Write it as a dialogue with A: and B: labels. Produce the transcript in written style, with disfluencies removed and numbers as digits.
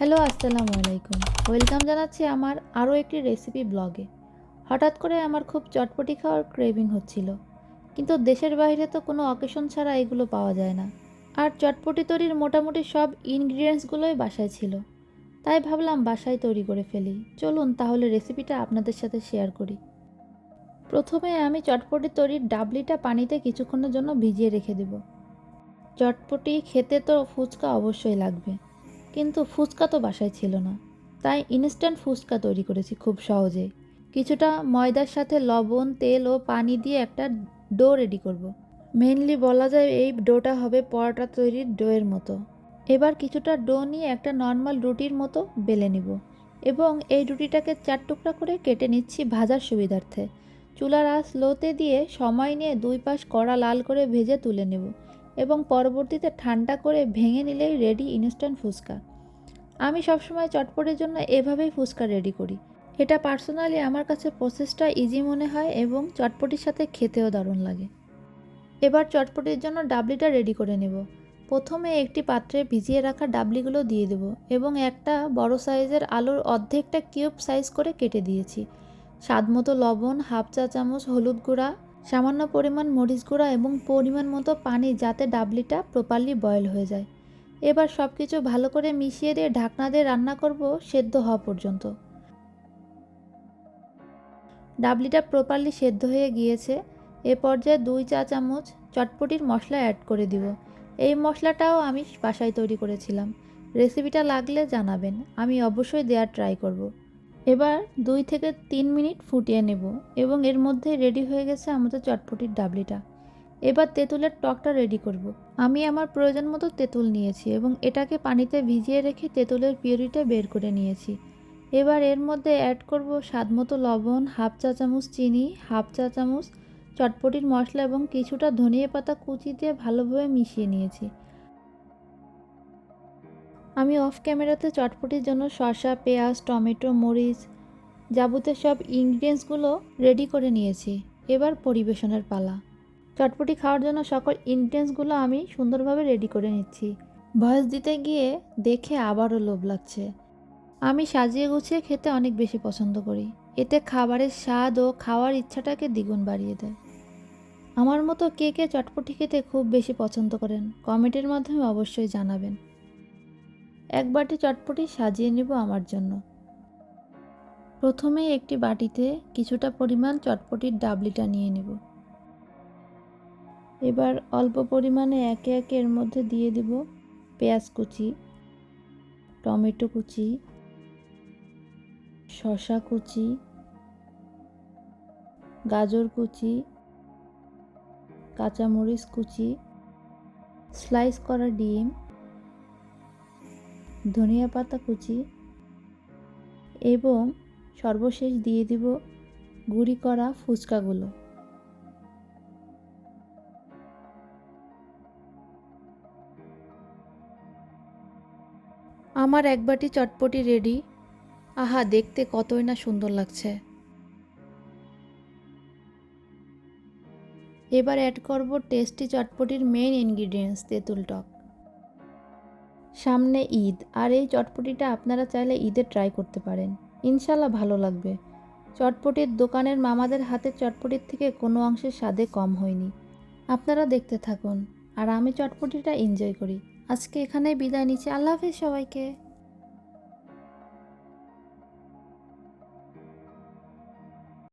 A: Hello, আসসালামু আলাইকুম। Welcome জানাচ্ছি আমার আরও একটি রেসিপি ব্লগে। হঠাৎ করে আমার খুব চটপটি খাওয়ার ক্রেভিং হচ্ছিল, কিন্তু দেশের বাইরে তো কোনো অকেশন ছাড়া এগুলো পাওয়া যায় না। আর চটপটি তৈরির মোটামুটি সব ইনগ্রিডিয়েন্টসগুলোই বাসায় ছিল, তাই ভাবলাম বাসায় তৈরি করে ফেলি। চলুন তাহলে রেসিপিটা আপনাদের সাথে শেয়ার করি। প্রথমে আমি চটপটি তৈরির ডাবলিটা পানিতে কিছুক্ষণের জন্য ভিজিয়ে রেখে দেব। চটপটি খেতে তো ফুচকা অবশ্যই লাগবে, কিন্তু ফুচকা তো বাসায় ছিল না, তাই ইনস্ট্যান্ট ফুচকা তৈরি করেছি খুব সহজে। কিছুটা ময়দার সাথে লবণ, তেল ও পানি দিয়ে একটা ডো রেডি করব। মেইনলি বলা যায় এই ডোটা হবে পরোটা তৈরির ডোয়ের মতো। এবার কিছুটা ডো নিয়ে একটা নর্মাল রুটির মতো বেলে নিব এবং এই রুটিটাকে 4 টুকরা করে কেটে নিচ্ছি ভাজার সুবিধার্থে। চুলার আঁচ লোতে দিয়ে সময় নিয়ে দুই পাশ কড়া লাল করে ভেজে তুলে নেব এবং পরবর্তীতে ঠান্ডা করে ভেঙে নিলেই রেডি ইনস্ট্যান্ট ফুচকা। আমি সবসময় চটপটির জন্য এভাবেই ফুচকা রেডি করি। এটা পার্সোনালি আমার কাছে প্রসেসটা ইজি মনে হয় এবং চটপটির সাথে খেতেও দারুণ লাগে। এবার চটপটির জন্য ডাবলিটা রেডি করে নেব। প্রথমে একটি পাত্রে ভিজিয়ে রাখা ডাবলিগুলো দিয়ে দেব এবং একটা বড় সাইজের আলুর অর্ধেকটা কিউব সাইজ করে কেটে দিয়েছি। স্বাদমতো লবণ, হাফ চা চামচ হলুদ গুঁড়া, সামান্য পরিমাণ মরিচ গুঁড়া এবং পরিমাণ মতো পানি, যাতে ডাবলিটা প্রপারলি বয়েল হয়ে যায়। এবার সব কিছু ভালো করে মিশিয়ে দিয়ে ঢাকনা দিয়ে রান্না করব সেদ্ধ হওয়া পর্যন্ত। ডাবলিটা প্রপারলি সেদ্ধ হয়ে গিয়েছে। এ পর্যায়ে 2 চা চামচ চটপটির মশলা অ্যাড করে দিব। এই মশলাটাও আমি বাসায় তৈরি করেছিলাম। রেসিপিটা লাগলে জানাবেন, আমি অবশ্যই দেওয়ার ট্রাই করব। এবার 2 থেকে 3 মিনিট ফুটিয়ে নেব এবং এর মধ্যে রেডি হয়ে গেছে আমাদের চটপটির ডাবলিটা। এবার তেঁতুলের টকটা রেডি করব। আমি আমার প্রয়োজন মতো তেঁতুল নিয়েছি এবং এটাকে পানিতে ভিজিয়ে রেখে তেঁতুলের পিউরিটা বের করে নিয়েছি। এবার এর মধ্যে অ্যাড করব স্বাদমতো লবণ, হাফ চা চামচ চিনি, হাফ চা চামচ চটপটির মশলা এবং কিছুটা ধনিয়া পাতা কুচি দিয়ে ভালোভাবে মিশিয়ে নিয়েছি। আমি অফ ক্যামেরাতে চটপটির জন্য শসা, পেঁয়াজ, টমেটো, মরিচ, যাবতীয় সব ইনগ্রিডিয়েন্টসগুলো রেডি করে নিয়েছি। এবার পরিবেশনের পালা। চটপটি খাওয়ার জন্য সকল ইনগ্রিডিয়েন্টসগুলো আমি সুন্দরভাবে রেডি করে নিচ্ছি। ভয়েস দিতে গিয়ে দেখে আবারও লোভ লাগছে। আমি সাজিয়ে গুছিয়ে খেতে অনেক বেশি পছন্দ করি। এতে খাবারের স্বাদ ও খাওয়ার ইচ্ছাটাকে দ্বিগুণ বাড়িয়ে দেয়। আমার মতো কে কে চটপটি খেতে খুব বেশি পছন্দ করেন, কমেন্টের মাধ্যমে অবশ্যই জানাবেন। এক বাটি চটপটি সাজিয়ে নেব আমার জন্য। প্রথমে একটি বাটিতে কিছুটা পরিমাণ চটপটির ডাবলিটা নিয়ে নেব। এবার অল্প পরিমাণে একে একে এর মধ্যে দিয়ে দেব পেঁয়াজ কুচি, টমেটো কুচি, শসা কুচি, গাজর কুচি, কাঁচামরিচ কুচি, স্লাইস করা ডিম, ধনিয়া পাতা কুচি এবং সর্বশেষ দিয়ে দিব গুঁড়ি করা ফুচকাগুলো। আমার এক বাটি চটপটি রেডি। আহা, দেখতে কতই না সুন্দর লাগছে। এবার অ্যাড করব টেস্টি চটপটির মেইন ইনগ্রিডিয়েন্টস, তেঁতুল টক। সামনে ঈদ, আর এই চটপটিটা আপনারা চাইলে ঈদে ট্রাই করতে পারেন, ইনশাল্লাহ ভালো লাগবে। চটপটির দোকানের মামাদের হাতের চটপটির থেকে কোনো অংশে স্বাদে কম হয়নি। আপনারা দেখতে থাকুন আর আমি চটপটিটা এনজয় করি। আজকে এখানেই বিদায় নিচ্ছি। আল্লাহ হাফেজ সবাইকে।